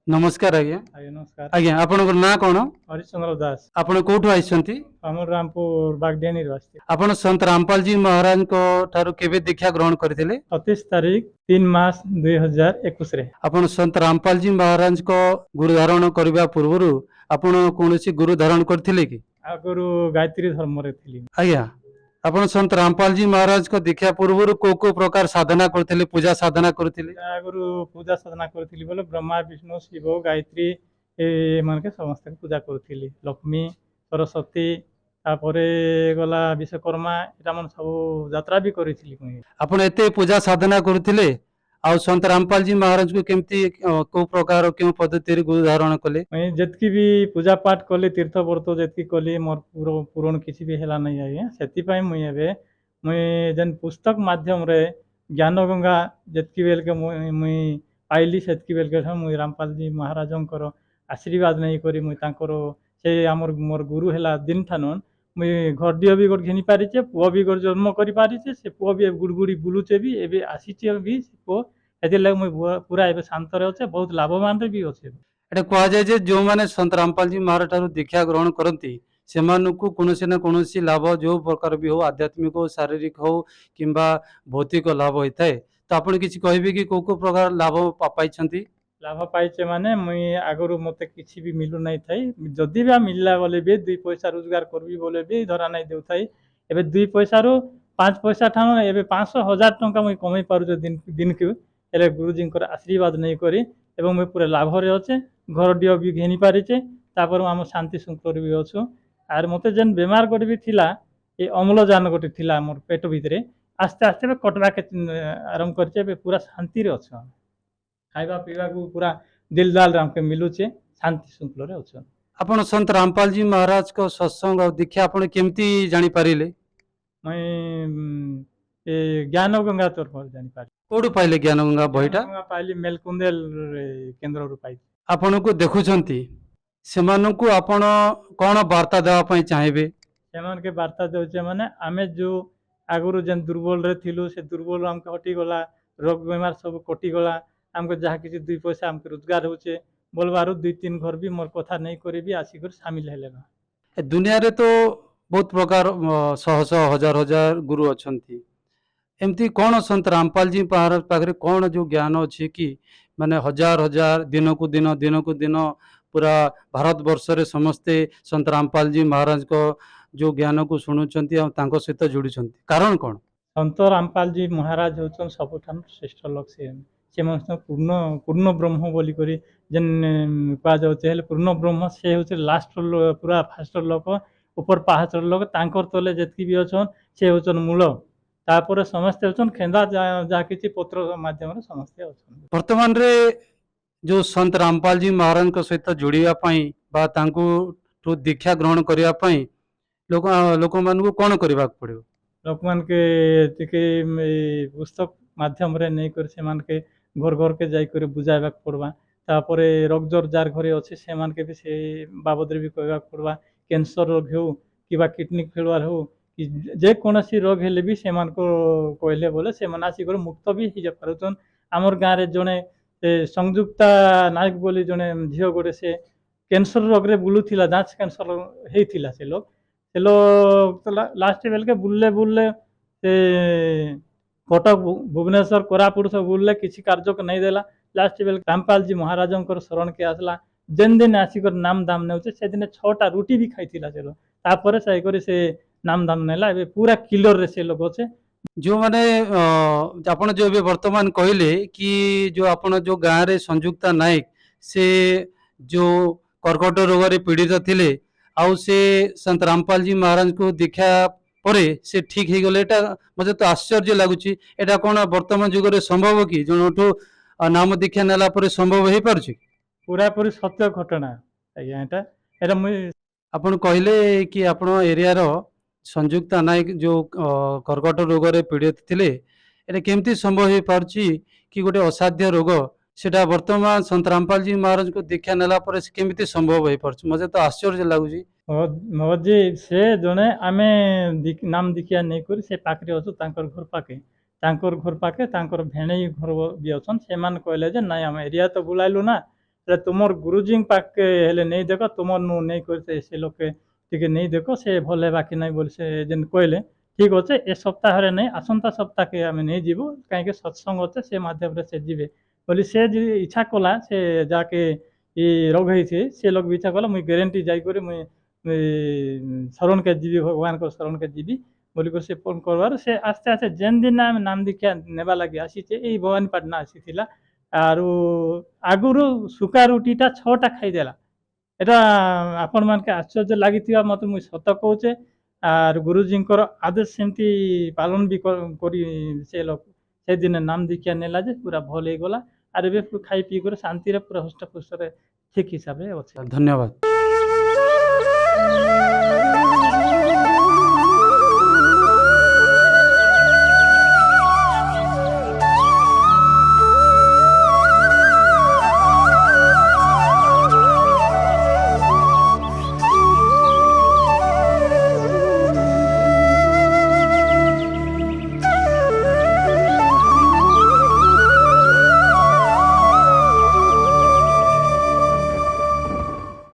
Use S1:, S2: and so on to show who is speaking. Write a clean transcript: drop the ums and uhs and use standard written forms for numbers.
S1: नमस्कार आज्ञा।
S2: ଆଜ୍ଞା ନମସ୍କାର।
S1: आज्ञा ଆପଣଙ୍କର ନାଁ କଣ?
S2: ହରିଶ୍ଚନ୍ଦ୍ର ଦାସ।
S1: ଆପଣ କୋଉଠୁ ଆଇଛନ୍ତି?
S2: ଆମର ରାମପୁର ବାଗଡିଆନୀରୁ ଆସିଛି।
S1: ଆପଣ ସନ୍ତ ରାମପାଲଜୀ ମହାରାଜଙ୍କ ଠାରୁ କେବେ ଦୀକ୍ଷା ଗ୍ରହଣ କରିଥିଲେ?
S2: 27 ତାରିଖ 3 ମାସ 2021 ରେ।
S1: ଆପଣ ସନ୍ତ ରାମପାଲଜୀ ମହାରାଜଙ୍କ ଗୁରୁ ଧାରଣ କରିବା ପୂର୍ବରୁ ଆପଣ କୌଣସି ଗୁରୁ ଧାରଣ କରିଥିଲେ କି?
S2: ଆଗରୁ ଗାୟତ୍ରୀ ଧର୍ମରେ ଥିଲି।
S1: ଆଜ୍ଞା, ଆପଣ ସନ୍ତ ରାମପାଲଜୀ ମହାରାଜଙ୍କ ଦୀକ୍ଷା ପୂର୍ବରୁ କୋଉ କୋଉ ପ୍ରକାର ସାଧନା କରିଥିଲେ, ପୂଜା ସାଧନା କରିଥିଲେ?
S2: ଆଗରୁ ପୂଜା ସାଧନା କରିଥିଲି ବୋଲେ ବ୍ରହ୍ମା ବିଷ୍ଣୁ ଶିବ ଗାୟତ୍ରୀ ଏମାନକେ ସମସ୍ତେ ପୂଜା କରୁଥିଲି। ଲକ୍ଷ୍ମୀ ସରସ୍ୱତୀ ତାପରେ ଗଲା ବିଶ୍ୱକର୍ମା ଏଟା ମାନେ ସବୁ ଯାତ୍ରା ବି କରିଥିଲି ମୁଇଁ।
S1: ଆପଣ ଏତେ ପୂଜା ସାଧନା କରୁଥିଲେ, ଆଉ ସନ୍ତ ରାମପାଲଜୀ ମହାରାଜଙ୍କୁ କେମିତି କୋଉ ପ୍ରକାର କେଉଁ ପଦ୍ଧତିରେ ଗୁରୁ ଧାରଣ କଲେ?
S2: ମୁଇଁ ଯେତିକି ବି ପୂଜା ପାଠ କଲି ତୀର୍ଥ ବ୍ରତ ଯେତିକି କଲି ମୋର ପୂରଣ କିଛି ବି ହେଲା ନାହିଁ ଆଜ୍ଞା। ସେଥିପାଇଁ ମୁଇଁ ଏବେ ଯେନ୍ ପୁସ୍ତକ ମାଧ୍ୟମରେ ଜ୍ଞାନ ଗଙ୍ଗା ଯେତିକି ବେଲକେ ମୁଇଁ ପାଇଲି ସେତିକି ବେଲକେ ମୁଇଁ ରାମପାଲଜୀ ମହାରାଜଙ୍କର ଆଶୀର୍ବାଦ ନେଇକରି ମୁଇଁ ତାଙ୍କର ସେ ମୋର ଗୁରୁ ହେଲା ଦିନ ଠାନୁ ମୁଇଁ ଘରଟିଏ ବି ଗୋଟେ ଘିନି ପାରିଛେ, ପୁଅ ବି ଗୋଟେ ଜନ୍ମ କରିପାରିଛେ। ସେ ପୁଅ ବି ଗୁଡ଼ଗୁଡ଼ି ବୁଲୁଛେ ବି ଏବେ ଆସିଛେ ବି ସେ ପୁଅ। ସେଥିର୍ଲାଗି ମୁଇଁ ପୁରା ଏବେ ଶାନ୍ତରେ ଅଛେ, ବହୁତ ଲାଭବାନରେ ବି ଅଛେ।
S1: ଏଟା କୁହାଯାଏ ଯେ ଯେଉଁମାନେ ସନ୍ତ ରାମପାଲଜୀ ମହାରାଜ ଠାରୁ ଦୀକ୍ଷା ଗ୍ରହଣ କରନ୍ତି ସେମାନଙ୍କୁ କୌଣସି ନା କୌଣସି ଲାଭ ଯୋଉ ପ୍ରକାର ବି ହଉ, ଆଧ୍ୟାତ୍ମିକ ହଉ, ଶାରୀରିକ ହଉ କିମ୍ବା ଭୌତିକ ଲାଭ ହେଇଥାଏ। ତ ଆପଣ କିଛି କହିବେ କି କୋଉ କୋଉ ପ୍ରକାର ଲାଭ ପାଇଛନ୍ତି?
S2: ଲାଭ ପାଇଛେ ମାନେ ମୁଇଁ ଆଗରୁ ମତେ କିଛି ବି ମିଳୁ ନାଇଁ ଥାଇ, ଯଦି ବି ମିଳିଲା ବୋଲେ ବି 2 ପଇସା ରୋଜଗାର କରିବି ବୋଲେ ବି ଧରା ନାଇଁ ଦେଉଥାଇ। ଏବେ 2 ପଇସାରୁ 5 ପଇସା ଠାନୁ ଏବେ 500 1000 ଟଙ୍କା ମୁଇଁ କମେଇ ପାରୁଛେ ଦିନକୁ। ହେଲେ ଗୁରୁଜୀଙ୍କର ଆଶୀର୍ବାଦ ନେଇକରି ଏବଂ ମୁଇଁ ପୁରା ଲାଭରେ ଅଛେ। ଘରଟିଏ ବି ଘିନି ପାରିଛେ, ତାପରେ ଆମ ଶାନ୍ତି ଶୃଙ୍ଖଳରେ ବି ଅଛୁ। ଆର୍ ମତେ ଯେନ୍ ବେମାର ଗୋଟେ ବି ଥିଲା, ଏ ଅମ୍ଳଜାନ ଗୋଟେ ଥିଲା ମୋର ପେଟ ଭିତରେ, ଆସ୍ତେ ଆସ୍ତେ ଏବେ କଟବାକେ ଆରମ୍ଭ କରିଛେ। ଏବେ ପୁରା ଶାନ୍ତିରେ ଅଛୁ। ଖାଇବା ପିଇବାକୁ ପୁରା ଦିଲଦାଲ ଆମକେ ମିଲୁଛେ, ଶାନ୍ତି ଶୃଙ୍ଖଳରେ ଅଛୁ।
S1: ଆପଣ ସନ୍ତ ରାମପାଲଜୀ ମହାରାଜଙ୍କ ସତ୍ସଙ୍ଗ ଆଉ ଦୀକ୍ଷା ଆପଣ କେମିତି ଜାଣିପାରିଲେ?
S2: ମୁଇଁ ଏ ଜ୍ଞାନ ଗଙ୍ଗା ତରଫରୁ ଜାଣିପାରିଲି।
S1: କୋଉଠୁ ପାଇଲେ ଜ୍ଞାନ ଗଙ୍ଗା
S2: ଜ୍ଞାନ
S1: ବହିଟା?
S2: ଗଙ୍ଗା ପାଇଲି ମେଲକୁନ୍ଦେଲ କେନ୍ଦ୍ରରୁ ପାଇଲି।
S1: ଆପଣଙ୍କୁ ଦେଖୁଛନ୍ତି, ସେମାନଙ୍କୁ ଆପଣ କଣ ବାର୍ତ୍ତା ଦେବା ପାଇଁ ଚାହିଁବେ?
S2: ସେମାନକେ ବାର୍ତ୍ତା ଦେଉଛେ ମାନେ ଆମେ ଯୋଉ ଆଗରୁ ଯେନ୍ ଦୁର୍ବଳରେ ଥିଲୁ ସେ ଦୁର୍ବଳ ଆମକେ ହଟିଗଲା, ରୋଗ ବେମାର ସବୁ କଟିଗଲା। ଆମକୁ ଯାହା କିଛି 2 ପଇସା ଆମକୁ ରୋଜଗାର ହଉଛେ ବୋଲବାରୁ 2-3 ଘର ବି ମୋର କଥା ନେଇ କରି ବି ଆସିକରି ସାମିଲ ହେଲେ ନା।
S1: ଏ ଦୁନିଆରେ ତ ବହୁତ ପ୍ରକାର ଶହ ଶହ ହଜାର ହଜାର ଗୁରୁ ଅଛନ୍ତି। ଏମିତି କଣ ସନ୍ତ ରାମପାଲଜୀ ମହାରାଜ ପାଖରେ କଣ ଯୋଉ ଜ୍ଞାନ ଅଛି କି ମାନେ ହଜାର ହଜାର ଦିନକୁ ଦିନ ଦିନକୁ ଦିନ ପୁରା ଭାରତ ବର୍ଷରେ ସମସ୍ତେ ସନ୍ତ ରାମପାଲଜୀ ମହାରାଜଙ୍କ ଯୋଉ ଜ୍ଞାନକୁ ଶୁଣୁଛନ୍ତି ଆଉ ତାଙ୍କ ସହିତ ଯୋଡୁଛନ୍ତି, କାରଣ କଣ?
S2: ସନ୍ତ ରାମପାଲଜୀ ମହାରାଜ ହଉଛନ୍ ସବୁଠାରୁ ଶ୍ରେଷ୍ଠ ଲୋକ। ସେ ପୂର୍ଣ୍ଣ ବ୍ରହ୍ମ ବୋଲିକରି ଯେନ୍ କୁହାଯାଉଛେ, ହେଲେ ପୂର୍ଣ୍ଣ ବ୍ରହ୍ମ ସେ ହଉଛି ଲାଷ୍ଟ ପୁରା ଫାଷ୍ଟ ଲୋକ, ଉପର ପାହାଚର ଲୋକ। ତାଙ୍କର ତଲେ ଯେତିକି ବି ଅଛନ୍ ସେ ହଉଛନ୍ ମୂଳ। ତାପରେ ସମସ୍ତେ ହଉଛନ୍ ଖେନ୍ଦା ଯାହା କିଛି ପତ୍ର ମାଧ୍ୟମରେ ସମସ୍ତେ ଅଛନ୍ତି।
S1: ବର୍ତ୍ତମାନରେ ଯୋଉ ସନ୍ତ ରାମପାଲଜୀ ମହାରାଜଙ୍କ ସହିତ ଯୋଡିବା ପାଇଁ ବା ତାଙ୍କୁ ଦୀକ୍ଷା ଗ୍ରହଣ କରିବା ପାଇଁ ଲୋକମାନଙ୍କୁ କଣ କରିବାକୁ ପଡିବ?
S2: ଲୋକମାନକେ ଟିକେ ଏଇ ପୁସ୍ତକ ମାଧ୍ୟମରେ ନେଇକରି ସେମାନକେ ଘର ଘରକେ ଯାଇକରି ବୁଝାଇବାକୁ ପଡବା। ତାପରେ ରୋଗ ଜୋର ଯାର ଘରେ ଅଛି ସେମାନକେ ବି ସେ ବାବଦରେ ବି କହିବାକୁ ପଡବା। କ୍ୟାନ୍ସର ରୋଗ ହେଉ କିମ୍ବା କିଡନୀ ଫେଲୁଆର ହଉ କି ଯେକୌଣସି ରୋଗ ହେଲେ ବି ସେମାନଙ୍କୁ କହିଲେ ବୋଲେ ସେମାନେ ଆସିକରି ମୁକ୍ତ ବି ହେଇଯାଇ ପାରୁଛନ୍। ଆମର ଗାଁରେ ଜଣେ ସଂଯୁକ୍ତା ନାୟକ ବୋଲି ଜଣେ ଝିଅ ଗୋଟେ ସେ କ୍ୟାନ୍ସର ରୋଗରେ ବୁଲୁଥିଲା, ଦାঁତ କ୍ୟାନ୍ସର ହେଇଥିଲା ସେ ଲୋକ। ସେ ଲୋକ ଲାଷ୍ଟ ବେଲକେ ବୁଲଲେ ବୁଲଲେ ସେ କଟକ ଭୁବନେଶ୍ୱର କୋରାପୁଟ ସବୁ ବୁଲଲେ, କିଛି କାର୍ଯ୍ୟକୁ ନେଇ ଦେଲା। ଲାଷ୍ଟ ବେଲେ ରାମପାଲଜୀ ମହାରାଜଙ୍କର ଶରଣକେ ଆସିଲା। ଯେନ୍ ଦିନ ଆସିକରି ନାମ ଦାମ ନେଉଛେ ସେଦିନ 6ଟା ରୁଟି ବି ଖାଇଥିଲା ସେ ଲୋକ। ତାପରେ ଯାଇକରି ସେ ନାମ ଦାମ ନେଲା। ଏବେ ପୁରା କିଲରରେ ସେ ଲୋକ ଅଛେ।
S1: ଯୋଉମାନେ ଆପଣ ଯୋଉ ଏବେ ବର୍ତ୍ତମାନ କହିଲେ କି ଯୋଉ ଆପଣ ଯୋଉ ଗାଁରେ ସଂଯୁକ୍ତା ନାୟକ ସେ ଯୋଉ କର୍କଟ ରୋଗରେ ପୀଡ଼ିତ ଥିଲେ ଆଉ ସେ ସନ୍ତ ରାମପାଲଜୀ ମହାରାଜଙ୍କୁ ଦୀକ୍ଷା ପରେ ସେ ଠିକ ହେଇଗଲେ, ଏଟା ମତେ ତ ଆଶ୍ଚର୍ଯ୍ୟ ଲାଗୁଛି। ଏଟା କଣ ବର୍ତ୍ତମାନ ଯୁଗରେ ସମ୍ଭବ କି ଜଣଠୁ ନାମ ଦୀକ୍ଷା ନେଲା ପରେ ସମ୍ଭବ ହେଇପାରୁଛି?
S2: ପୁରାପୁରି ସତ୍ୟ ଘଟଣା ଆଜ୍ଞା। ଏଟା ମୁଇଁ
S1: ଆପଣ କହିଲେ କି ଆପଣ ଏରିଆର ସଂଯୁକ୍ତା ନାୟକ ଯୋଉ କର୍କଟ ରୋଗରେ ପୀଡ଼ିତ ଥିଲେ, ଏଟା କେମିତି ସମ୍ଭବ ହେଇପାରୁଛି କି ଗୋଟେ ଅସାଧ୍ୟ ରୋଗ ସେଟା ବର୍ତ୍ତମାନ ସନ୍ତ ରାମପାଲଜୀ ମହାରାଜଙ୍କୁ ଦୀକ୍ଷା ନେଲା ପରେ ସେ କେମିତି ସମ୍ଭବ ହେଇପାରୁଛି? ମତେ ତ ଆଶ୍ଚର୍ଯ୍ୟ ଲାଗୁଛି।
S2: ମୋଦି ସେ ଜଣେ ଆମେ ନାମ ଦୀକ୍ଷା ନେଇକରି ସେ ପାଖରେ ଅଛୁ, ତାଙ୍କର ଘର ପାଖେ। ତାଙ୍କର ଘର ପାଖେ ତାଙ୍କର ଭେଣେଇ ଘର ବି ଅଛନ୍। ସେମାନେ କହିଲେ ଯେ ନାଇଁ ଆମେ ଏରିଆ ତ ବୁଲାଇଲୁ ନା, ସେଟା ତୁମର ଗୁରୁଜୀଙ୍କ ପାଖକେ ହେଲେ ନେଇ ଦେଖ ତୁମର ନୁ ନେଇ କରି ସେ ଲୋକେ ଟିକେ ନେଇ ଦେଖ ସେ ଭଲ ହେବା କି ନାହିଁ ବୋଲି ସେ ଯେନ୍ କହିଲେ ଠିକ୍ ଅଛେ ଏ ସପ୍ତାହରେ ନାହିଁ ଆସନ୍ତା ସପ୍ତାହକେ ଆମେ ନେଇଯିବୁ କାହିଁକି ସତ୍ସଙ୍ଗ ଅଛେ ସେ ମାଧ୍ୟମରେ ସେ ଯିବେ ବୋଲି ସେ ଯଦି ଇଚ୍ଛା କଲା ସେ ଯାକେ ଇ ରୋଗ ହେଇଛି ସେ ଲୋକ ବି ଇଚ୍ଛା କଲା ମୁଇଁ ଗ୍ୟାରେଣ୍ଟି ଯାଇକରି ମୁଇଁ ଶରଣକେ ଯିବି ଭଗବାନଙ୍କ ଶରଣକେ ଯିବି ବୋଲିକରି ସେ ଫୋନ୍ କରବାରୁ ସେ ଆସ୍ତେ ଆସ୍ତେ ଯେନ୍ ଦିନ ଆମେ ନାମ ଦୀକ୍ଷା ନେବା ଲାଗି ଆସିଛେ ଏଇ ଭବାନୀପାଟଣା ଆସିଥିଲା ଆରୁ ଆଗରୁ ଶୁକା ରୁଟିଟା 6ଟା ଖାଇଦେଲା এটা ଆପଣମାନଙ୍କୁ ଆଶ୍ଚର୍ଯ୍ୟ ଲାଗିଥିବା ମତେ ମୁଇଁ ସତ କହୁଛେ ଆର୍ ଗୁରୁଜୀଙ୍କର ଆଦେଶ ସେମିତି ପାଳନ ବି କରି ସେ ଲୋକ ସେଦିନ ନାମ ଦୀକ୍ଷା ନେଲା ଯେ ପୁରା ଭଲ ହେଇଗଲା ଆର୍ ଏବେ ଖାଇ ପିଇ କରି ଶାନ୍ତିରେ ପୁରା ହୃଷ୍ଟପୁଷ୍ଟରେ ଠିକ୍ ହିସାବରେ ଅଛି।
S1: ଧନ୍ୟବାଦ।